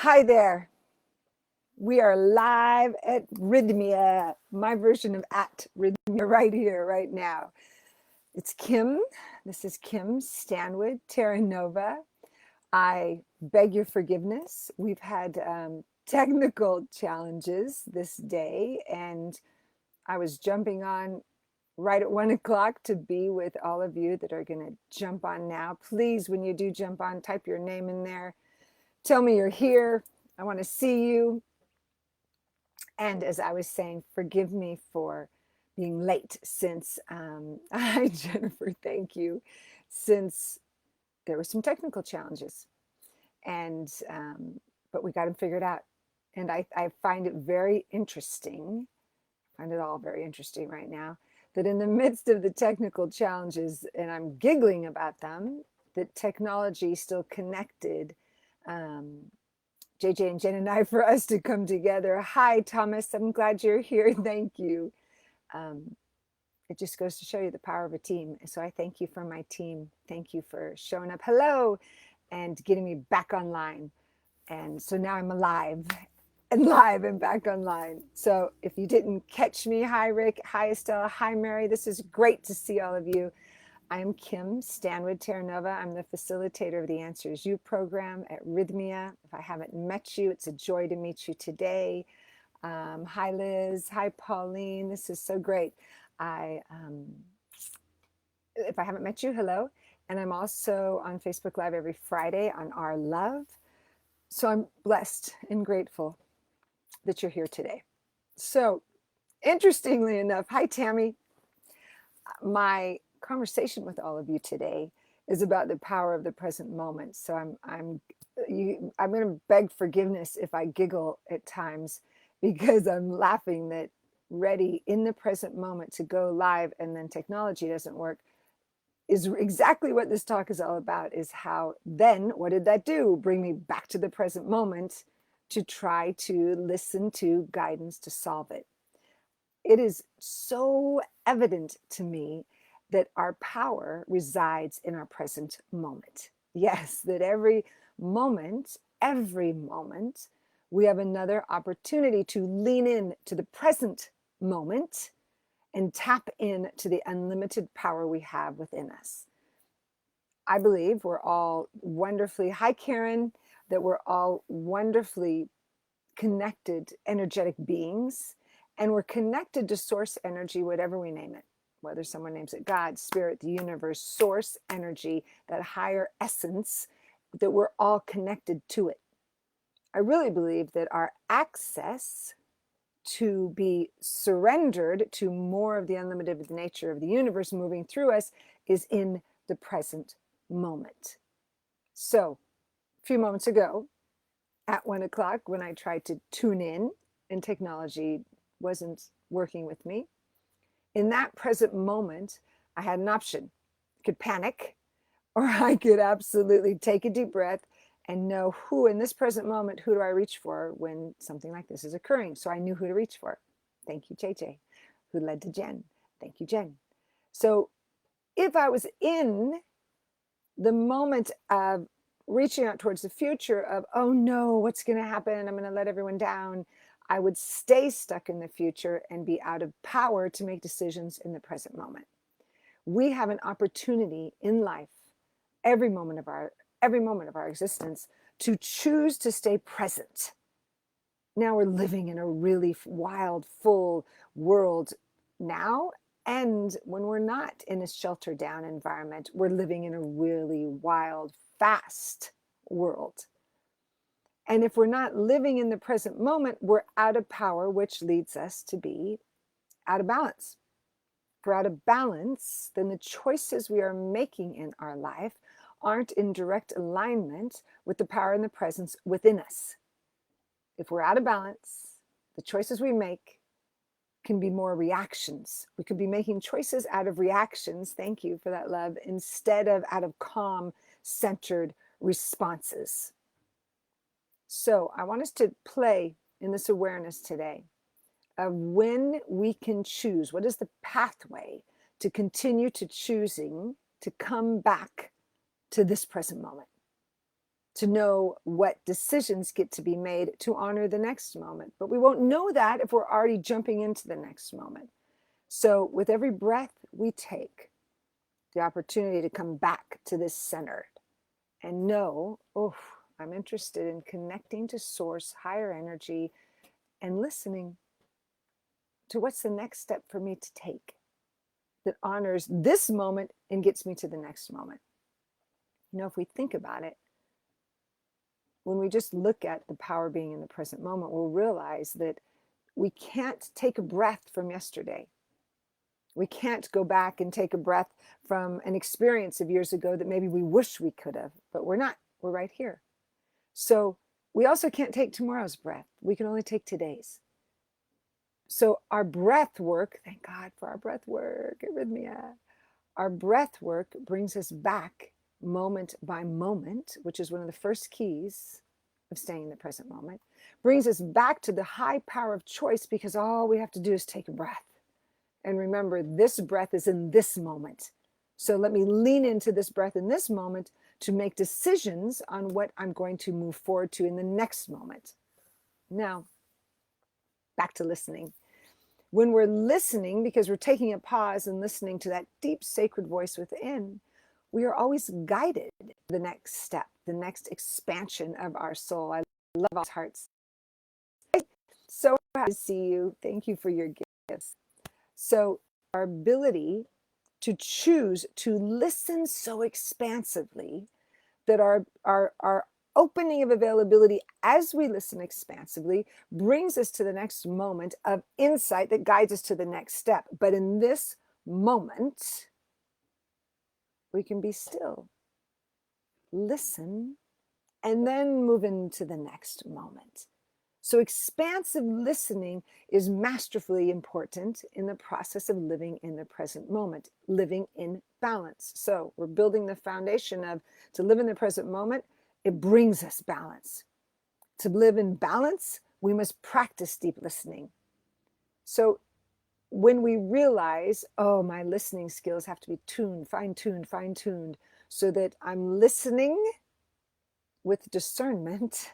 Hi there. We are live at Rythmia, my version of at Rythmia right here, right now. It's Kim. This is Kim Stanwood Terranova. I beg your forgiveness. We've had technical challenges this day, and I was jumping on right at 1 o'clock to be with all of you that are going to jump on now. Please, when you do jump on, type your name in there. Tell me you're here. I want to see you. And as I was saying, forgive me for being late since, hi, Jennifer, thank you, since there were some technical challenges. And, but we got them figured out. And I find it very interesting, I find it all very interesting right now, that in the midst of the technical challenges, and I'm giggling about them, that technology still connected JJ and Jen and I for us to come together. Hi, Thomas. I'm glad you're here. Thank you. It just goes to show you the power of a team. So I thank you for my team. Thank you for showing up. Hello, and getting me back online. And so now I'm alive and live and back online. So if you didn't catch me, hi, Rick. Hi, Estella. Hi, Mary. This is great to see all of you. I'm Kim Stanwood Terranova. I'm the facilitator of the Answers You program at Rythmia. If I haven't met you, it's a joy to meet you today. Hi, Liz. Hi, Pauline. This is so great. If I haven't met you, hello. And I'm also on Facebook Live every Friday on Our Love. So I'm blessed and grateful that you're here today. So interestingly enough, hi, Tammy. My conversation with all of you today is about the power of the present moment. So I'm going to beg forgiveness if I giggle at times, because I'm laughing that ready in the present moment to go live and then technology doesn't work is exactly what this talk is all about. Is how then what did that do? Bring me back to the present moment to try to listen to guidance to solve it. It is so evident to me that our power resides in our present moment. Yes, that every moment, we have another opportunity to lean in to the present moment and tap into the unlimited power we have within us. I believe we're all wonderfully, hi Karen, that we're all wonderfully connected, energetic beings, and we're connected to source energy, whatever we name it, whether someone names it God, spirit, the universe, source energy, that higher essence, that we're all connected to it. I really believe that our access to be surrendered to more of the unlimited nature of the universe moving through us is in the present moment. So a few moments ago, at 1 o'clock, when I tried to tune in and technology wasn't working with me, in that present moment, I had an option. I could panic, or I could absolutely take a deep breath and know who in this present moment, who do I reach for when something like this is occurring? So I knew who to reach for. Thank you, JJ, who led to Jen. Thank you, Jen. So if I was in the moment of reaching out towards the future of, oh no, what's going to happen? I'm going to let everyone down. I would stay stuck in the future and be out of power to make decisions in the present moment. We have an opportunity in life, every moment of our existence, to choose to stay present. Now we're living in a really wild, full world now. And when we're not in a sheltered down environment, we're living in a really wild, fast world. And if we're not living in the present moment, we're out of power, which leads us to be out of balance. If we're out of balance, then the choices we are making in our life aren't in direct alignment with the power and the presence within us. If we're out of balance, the choices we make can be more reactions. We could be making choices out of reactions, thank you for that, love, instead of out of calm, centered responses. So I want us to play in this awareness today of when we can choose. What is the pathway to continue to choosing to come back to this present moment? to know what decisions get to be made to honor the next moment. But we won't know that if we're already jumping into the next moment. So with every breath we take, the opportunity to come back to this center and know, oh, I'm interested in connecting to source, higher energy, and listening to what's the next step for me to take that honors this moment and gets me to the next moment. You know, if we think about it, when we just look at the power being in the present moment, we'll realize that we can't take a breath from yesterday. We can't go back and take a breath from an experience of years ago that maybe we wish we could have, but we're not. We're right here. So we also can't take tomorrow's breath. We can only take today's. So our breath work, thank God for our breath work, Rythmia. Our breath work brings us back moment by moment, which is one of the first keys of staying in the present moment, brings us back to the high power of choice, because all we have to do is take a breath. And remember, this breath is in this moment. So let me lean into this breath in this moment to make decisions on what I'm going to move forward to in the next moment. Now, back to listening. When we're listening, because we're taking a pause and listening to that deep sacred voice within, we are always guided to the next step, the next expansion of our soul. I love all hearts. So happy to see you. Thank you for your gifts. So our ability to choose to listen so expansively that our opening of availability as we listen expansively brings us to the next moment of insight that guides us to the next step. But in this moment, we can be still, listen, and then move into the next moment. So expansive listening is masterfully important in the process of living in the present moment, living in balance. So we're building the foundation of to live in the present moment. It brings us balance. To live in balance, we must practice deep listening. So when we realize, oh, my listening skills have to be tuned, fine-tuned, so that I'm listening with discernment,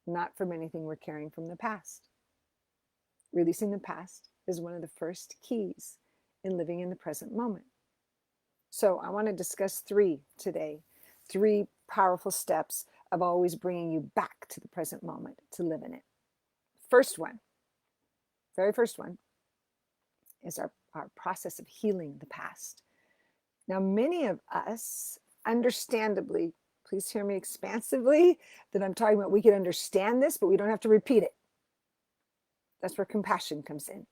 not from anything we're carrying from the past. Releasing the past is one of the first keys in living in the present moment. So I want to discuss three today, three powerful steps of always bringing you back to the present moment to live in it. First one, very first one, is our process of healing the past. Now, many of us, understandably, please hear me expansively, that I'm talking about we can understand this, but we don't have to repeat it. That's where compassion comes in.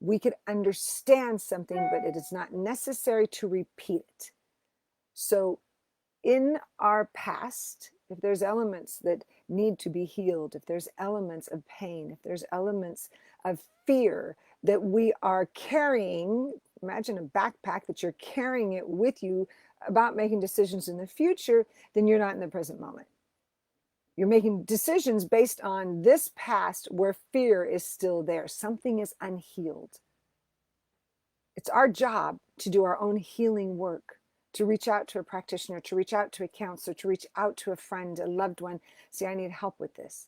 We could understand something, but it is not necessary to repeat it. So in our past, if there's elements that need to be healed, if there's elements of pain, if there's elements of fear that we are carrying, imagine a backpack that you're carrying it with you about making decisions in the future, then you're not in the present moment. You're making decisions based on this past where fear is still there. Something is unhealed. It's our job to do our own healing work, to reach out to a practitioner, to reach out to a counselor, to reach out to a friend, a loved one. See, I need help with this.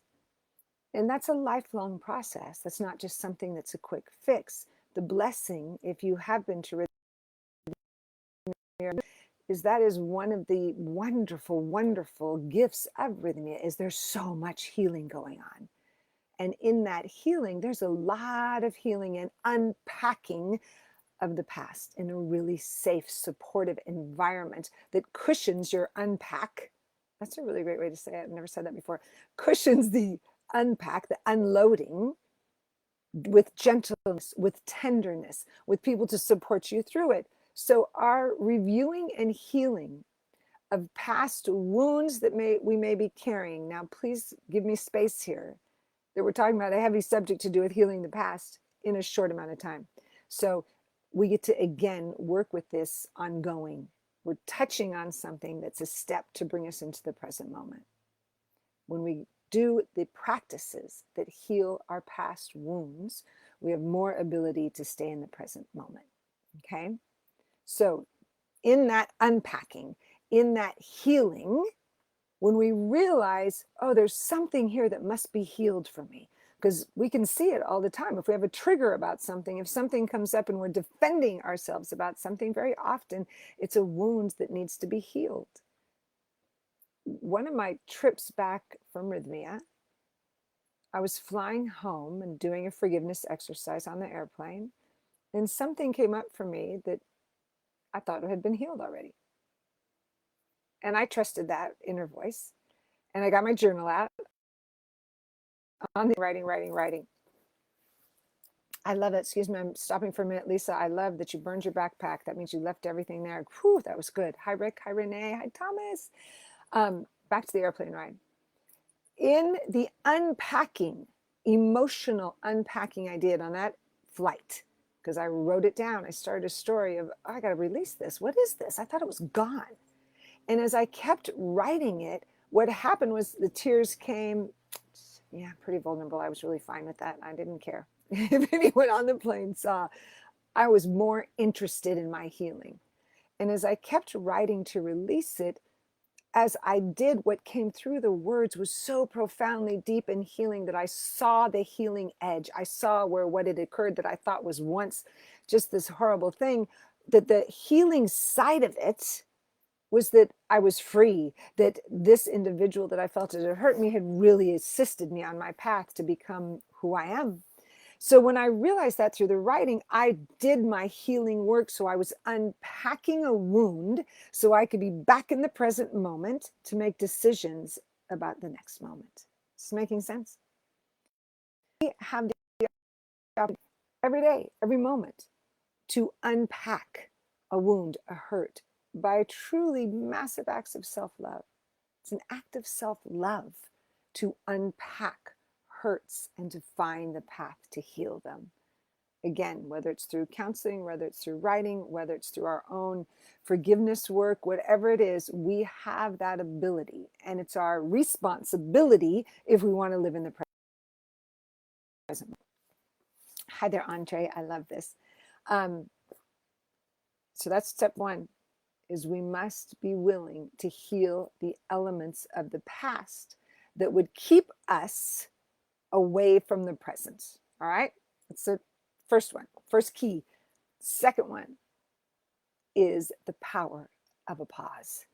And that's a lifelong process. That's not just something that's a quick fix. The blessing, if you have been to Rythmia, is that is one of the wonderful, wonderful gifts of Rythmia, is there's so much healing going on. And in that healing, there's a lot of healing and unpacking of the past in a really safe, supportive environment that cushions your unpack. That's a really great way to say it. I've never said that before. Cushions the unpack, the unloading, with gentleness, with tenderness, with people to support you through it. So our reviewing and healing of past wounds that we may be carrying. Now, please give me space here, that we're talking about a heavy subject to do with healing the past in a short amount of time. So we get to, again, work with this ongoing. We're touching on something that's a step to bring us into the present moment. When we do the practices that heal our past wounds, we have more ability to stay in the present moment. Okay? So in that unpacking, in that healing, When we realize, oh, there's something here that must be healed for me. Because we can see it all the time. If we have a trigger about something, if something comes up and we're defending ourselves about something, very often it's a wound that needs to be healed. One of my trips back from Rythmia, I was flying home and doing a forgiveness exercise on the airplane, and something came up for me that I thought had been healed already. And I trusted that inner voice. And I got my journal out on the writing. I love it. Excuse me, I'm stopping for a minute. Lisa, I love that you burned your backpack. That means you left everything there. Whew, that was good. Hi, Rick. Hi, Renee. Hi, Thomas. Back to the airplane ride. In the unpacking, emotional unpacking I did on that flight, because I wrote it down, I started a story of, oh, I got to release this. What is this? I thought it was gone. And as I kept writing it, what happened was the tears came. Yeah, pretty vulnerable. I was really fine with that. I didn't care. If anyone on the plane saw, I was more interested in my healing. And as I kept writing to release it, as I did, what came through the words was so profoundly deep and healing that I saw the healing edge. I saw where what had occurred that I thought was once just this horrible thing, that the healing side of it was that I was free, that this individual that I felt had hurt me had really assisted me on my path to become who I am. So when I realized that through the writing, I did my healing work. So I was unpacking a wound so I could be back in the present moment to make decisions about the next moment. Is this making sense? We have the opportunity every day, every moment, to unpack a wound, a hurt, by truly massive acts of self-love. It's an act of self-love to unpack hurts and to find the path to heal them. Again, whether it's through counseling, whether it's through writing, whether it's through our own forgiveness work, whatever it is, we have that ability. And it's our responsibility if we want to live in the present. Hi there, Andre. I love this. So that's step one, is we must be willing to heal the elements of the past that would keep us away from the present. All right? That's the first one, first key. Second one is the power of a pause.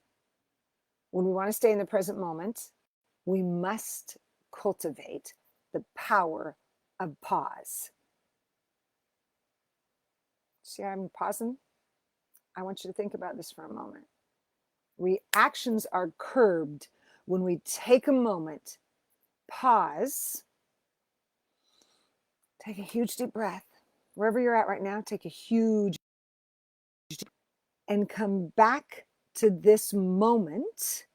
When we want to stay in the present moment, we must cultivate the power of pause. See, I'm pausing. I want you to think about this for a moment. Reactions are curbed when we take a moment, pause, take a huge deep breath. Wherever you're at right now, take a huge and come back to this moment.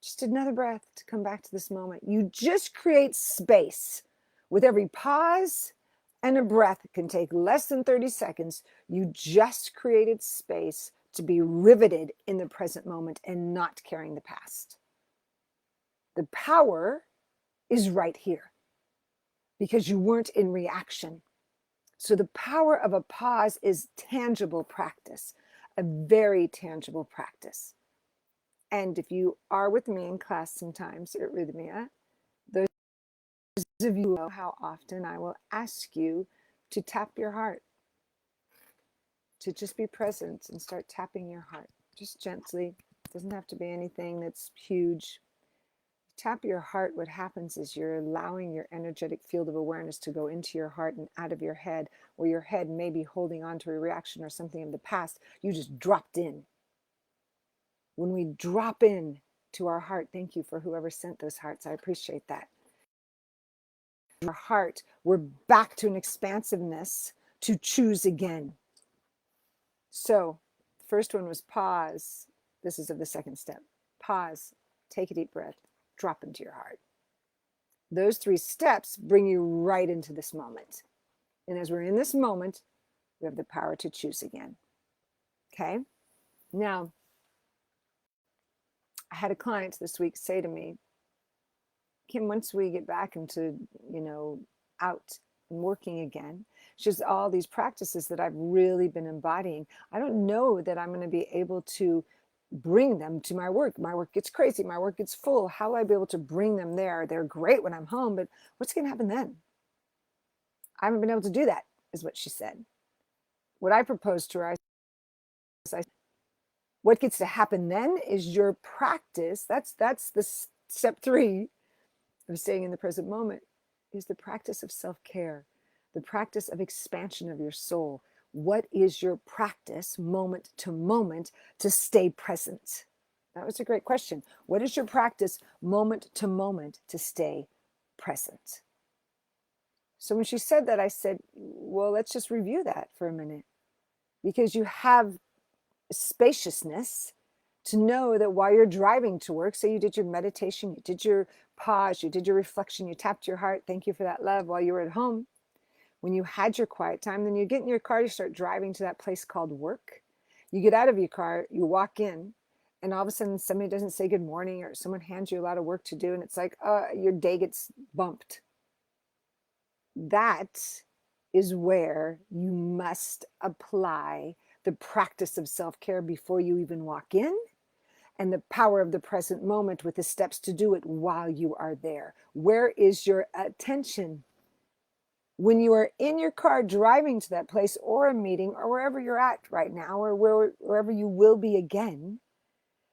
Just another breath to come back to this moment. You just create space with every pause and a breath. It can take less than 30 seconds. You just created space to be riveted in the present moment and not carrying the past. The power is right here because you weren't in reaction. So the power of a pause is tangible practice, a very tangible practice. And if you are with me in class sometimes at Rythmia, those of you who know how often I will ask you to tap your heart, to just be present and start tapping your heart, just gently. It doesn't have to be anything that's huge. Tap your heart. What happens is you're allowing your energetic field of awareness to go into your heart and out of your head, where your head may be holding on to a reaction or something of the past. You just dropped in. When we drop in to our heart, thank you for whoever sent those hearts. I appreciate that. Our heart, we're back to an expansiveness to choose again. So the first one was pause. This is of the second step. Pause, take a deep breath, drop into your heart. Those three steps bring you right into this moment. And as we're in this moment, we have the power to choose again. Okay? Now, I had a client this week say to me, Kim, once we get back into, out and working again, she has all these practices that I've really been embodying. I don't know that I'm going to be able to bring them to my work? My work gets crazy. My work gets full. How will I be able to bring them there? They're great when I'm home, but what's going to happen then? I haven't been able to do that, is what she said. What I proposed to her, what gets to happen then is your practice. That's the step 3 of staying in the present moment, is the practice of self-care, the practice of expansion of your soul. What is your practice moment to moment to stay present? That was a great question. What is your practice moment to moment to stay present? So when she said that, I said, well, let's just review that for a minute, because you have spaciousness to know that while you're driving to work, say you did your meditation, you did your pause, you did your reflection, you tapped your heart, thank you for that love, while you were at home, when you had your quiet time, then you get in your car, you start driving to that place called work. You get out of your car, you walk in, and all of a sudden somebody doesn't say good morning, or someone hands you a lot of work to do, and it's like, your day gets bumped. That is where you must apply the practice of self-care before you even walk in, and the power of the present moment with the steps to do it while you are there. Where is your attention? When you are in your car driving to that place or a meeting or wherever you're at right now, or wherever you will be again,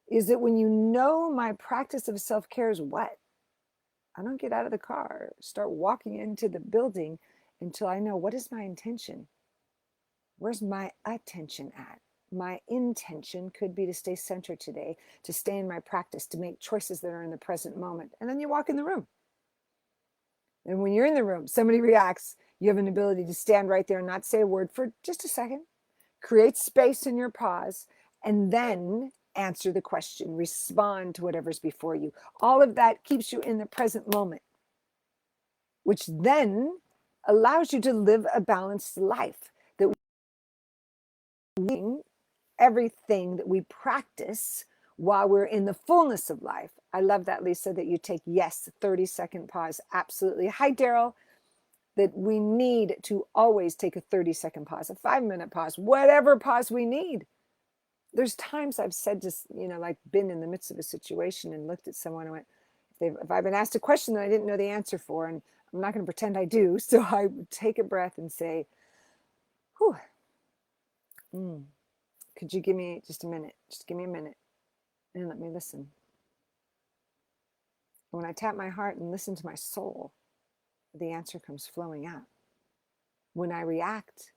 is that when you know my practice of self-care is what? I don't get out of the car, start walking into the building until I know, what is my intention? Where's my attention at? My intention could be to stay centered today, to stay in my practice, to make choices that are in the present moment. And then you walk in the room. And when you're in the room, somebody reacts, you have an ability to stand right there and not say a word for just a second, create space in your pause, and then answer the question, respond to whatever's before you. All of that keeps you in the present moment, which then allows you to live a balanced life. That everything that we practice while we're in the fullness of life. I love that, Lisa, that you take, yes, 30-second pause. Absolutely. Hi, Daryl. That we need to always take a 30-second pause, a 5-minute pause, whatever pause we need. There's times I've said, just, like been in the midst of a situation and looked at someone and went, if I've been asked a question that I didn't know the answer for, and I'm not going to pretend I do, so I would take a breath and say, whew, could you give me just a minute? Just give me a minute and let me listen. When I tap my heart and listen to my soul, the answer comes flowing out. When I react,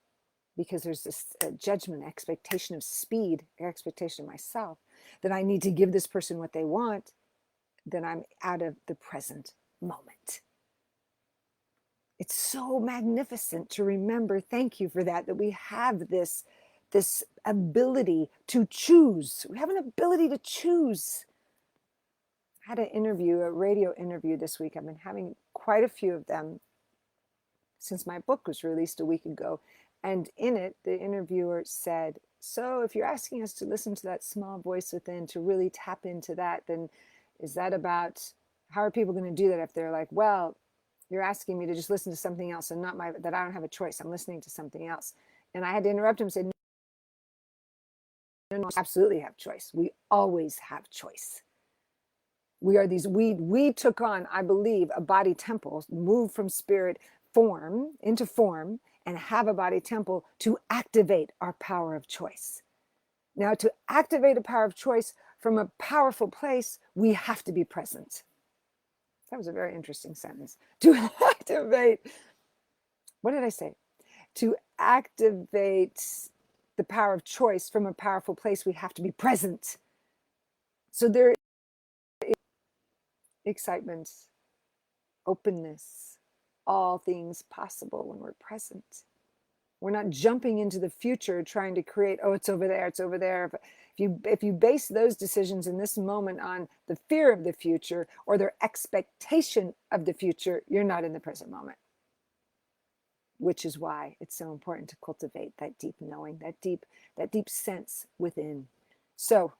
because there's this judgment, expectation of speed, expectation of myself, that I need to give this person what they want, then I'm out of the present moment. It's so magnificent to remember, thank you for that, that we have this ability to choose. We have an ability to choose. I had a radio interview this week. I've been having quite a few of them since my book was released a week ago. And in it, the interviewer said, so if you're asking us to listen to that small voice within, to really tap into that, then is that about, how are people going to do that if they're like, well, you're asking me to just listen to something else and not that I don't have a choice. I'm listening to something else. And I had to interrupt him and say, no, absolutely have choice. We always have choice. We are these, we took on, I believe, a body temple, moved from spirit form into form, and have a body temple to activate our power of choice. Now, to activate a power of choice from a powerful place, we have to be present. That was a very interesting sentence. To activate, what did I say? To activate the power of choice from a powerful place, we have to be present. So there is excitement, openness, all things possible when we're present. We're not jumping into the future trying to create, oh, it's over there, it's over there. If you base those decisions in this moment on the fear of the future or their expectation of the future, you're not in the present moment. Which is why it's so important to cultivate that deep knowing, that deep sense within. So,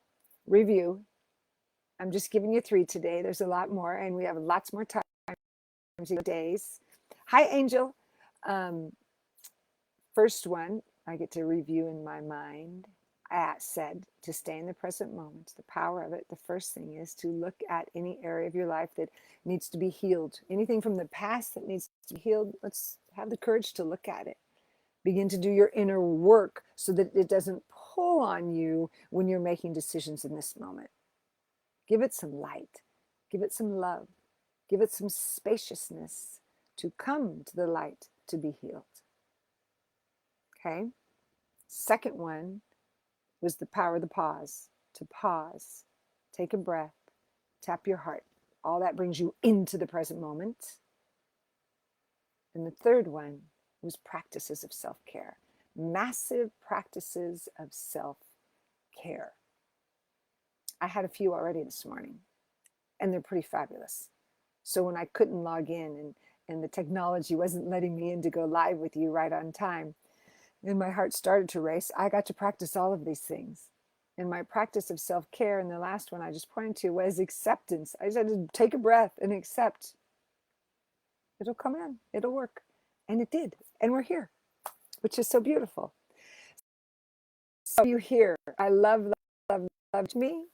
review. I'm just giving you 3 today. There's a lot more, and we have lots more time. Days. Hi, Angel. First one, I get to review in my mind. said to stay in the present moment, the power of it, the first thing is to look at any area of your life that needs to be healed. Anything from the past that needs to be healed, let's have the courage to look at it. Begin to do your inner work so that it doesn't pull on you when you're making decisions in this moment. Give it some light. Give it some love. Give it some spaciousness to come to the light to be healed. Okay? Second one was the power of the pause. To pause, take a breath, tap your heart. All that brings you into the present moment. And the third one was practices of self-care. Massive practices of self-care. I had a few already this morning, and they're pretty fabulous. So when I couldn't log in and the technology wasn't letting me in to go live with you right on time, and my heart started to race, I got to practice all of these things. And my practice of self-care, and the last one I just pointed to, was acceptance. I just had to take a breath and accept. It'll come in, it'll work. And it did. And we're here, which is so beautiful. So you here, I love me.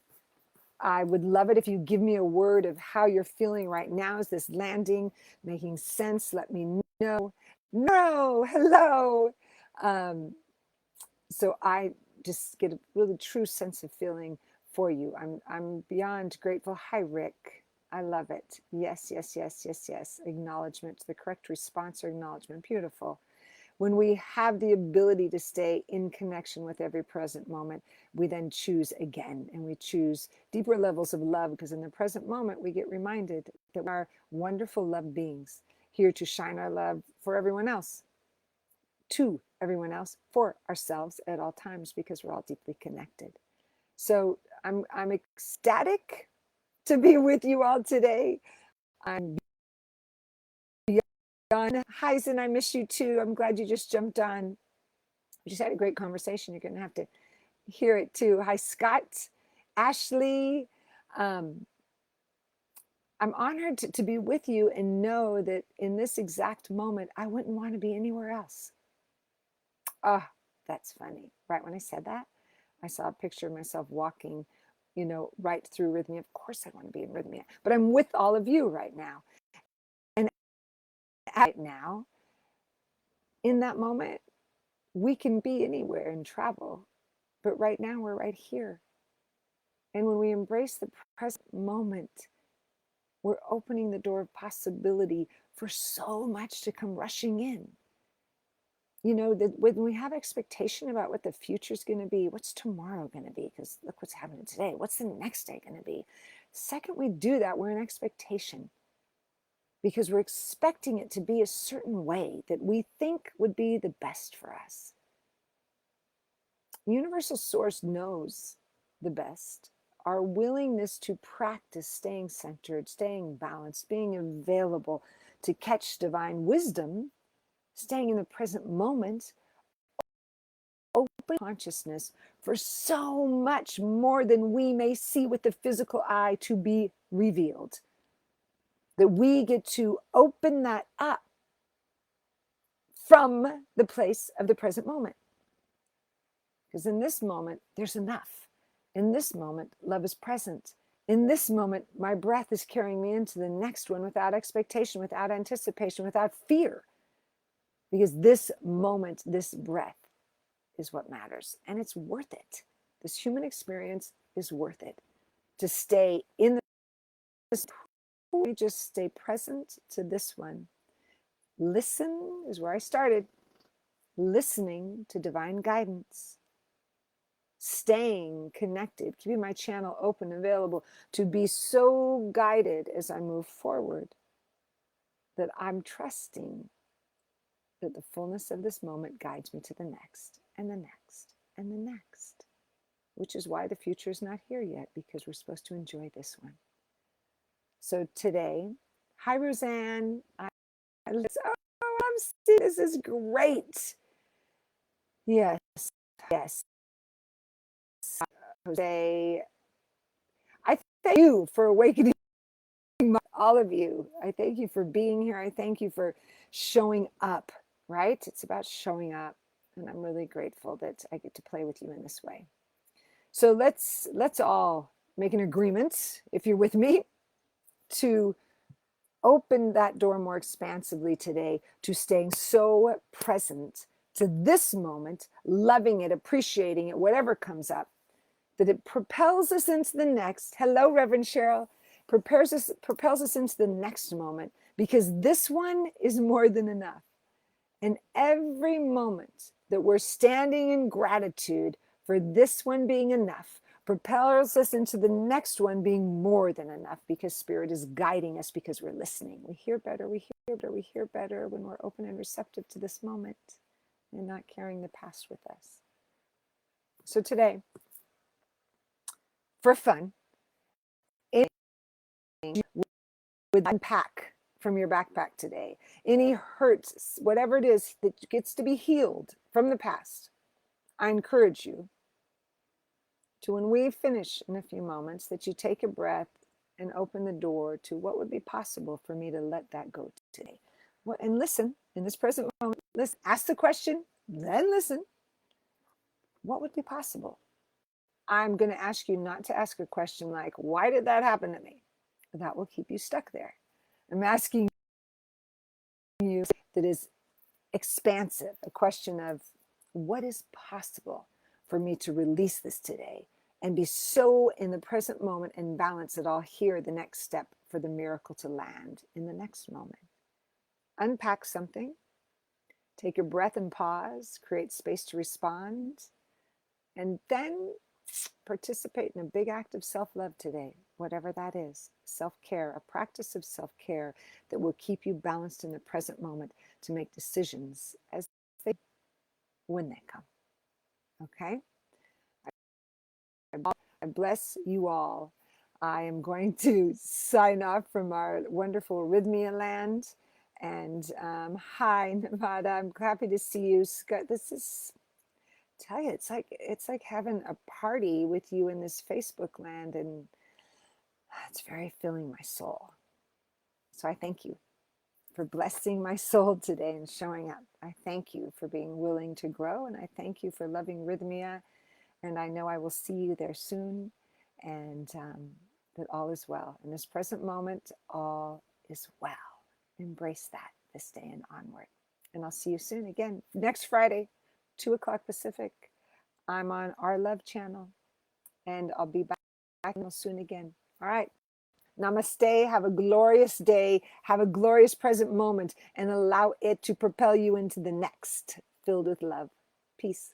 I would love it if you give me a word of how you're feeling right now. Is this landing, making sense? Let me know. No, hello. So I just get a really true sense of feeling for you. I'm beyond grateful. Hi, Rick. I love it. Yes, yes, yes, yes, yes. Acknowledgement, the correct response or acknowledgement. Beautiful. When we have the ability to stay in connection with every present moment, we then choose again, and we choose deeper levels of love, because in the present moment, we get reminded that we are wonderful love beings here to shine our love for everyone else, to everyone else, for ourselves at all times, because we're all deeply connected. So I'm ecstatic to be with you all today. I'm beyond. Hi, Zen, I miss you too. I'm glad you just jumped on. We just had a great conversation. You're going to have to hear it too. Hi, Scott, Ashley. I'm honored to be with you and know that in this exact moment, I wouldn't want to be anywhere else. Oh, that's funny. Right when I said that, I saw a picture of myself walking, right through Rythmia. Of course I want to be in Rythmia, but I'm with all of you right now. And right now, in that moment, we can be anywhere and travel, but right now we're right here. And when we embrace the present moment, we're opening the door of possibility for so much to come rushing in. That when we have expectation about what the future is going to be, what's tomorrow going to be? Because look what's happening today. What's the next day going to be? Second we do that, we're in expectation, because we're expecting it to be a certain way that we think would be the best for us. Universal Source knows the best. Our willingness to practice staying centered, staying balanced, being available to catch divine wisdom, staying in the present moment, open consciousness for so much more than we may see with the physical eye to be revealed. That we get to open that up from the place of the present moment. Because in this moment, there's enough. In this moment, love is present. In this moment, my breath is carrying me into the next one without expectation, without anticipation, without fear. Because this moment, this breath is what matters. And it's worth it. This human experience is worth it. To stay in this, we just stay present to this one. Listen is where I started. Listening to divine guidance. Staying connected, keeping my channel open, available to be so guided as I move forward that I'm trusting that the fullness of this moment guides me to the next and the next and the next, which is why the future is not here yet, because we're supposed to enjoy this one. So today, hi Roseanne. I'm seeing this is great. Yes, yes. Jose, I thank you for awakening all of you. I thank you for being here. I thank you for showing up, right? It's about showing up. And I'm really grateful that I get to play with you in this way. So let's all make an agreement, if you're with me, to open that door more expansively today, to staying so present to this moment, loving it, appreciating it, whatever comes up, that it propels us into the next. Hello, Reverend Cheryl. Propels us into the next moment, because this one is more than enough. And every moment that we're standing in gratitude for this one being enough propels us into the next one being more than enough, because Spirit is guiding us, because we're listening. We hear better, we hear better, we hear better when we're open and receptive to this moment and not carrying the past with us. So today, for fun, would unpack from your backpack today. Any hurts, whatever it is that gets to be healed from the past, I encourage you to, when we finish in a few moments, that you take a breath and open the door to what would be possible for me to let that go today. And listen, in this present moment, listen, ask the question, then listen. What would be possible? I'm going to ask you not to ask a question like, why did that happen to me? That will keep you stuck there. I'm asking you that is expansive, a question of what is possible for me to release this today and be so in the present moment and balance that I'll hear the next step for the miracle to land in the next moment. Unpack something, take a breath and pause, create space to respond, and then participate in a big act of self-love today, whatever that is. Self-care, a practice of self-care that will keep you balanced in the present moment to make decisions as they, when they come. Okay? I bless you all. I am going to sign off from our wonderful Rythmia land. And hi, Nevada. I'm happy to see you. Scott, this is, tell you, it's like having a party with you in this Facebook land, and it's very filling my soul. So I thank you for blessing my soul today and showing up. I thank you for being willing to grow, and I thank you for loving Rythmia. And I know I will see you there soon, and that all is well. In this present moment, all is well. Embrace that this day and onward. And I'll see you soon again next Friday, 2 o'clock Pacific. I'm on Our Love channel, and I'll be back soon again. All right. Namaste. Have a glorious day. Have a glorious present moment, and allow it to propel you into the next, filled with love. Peace.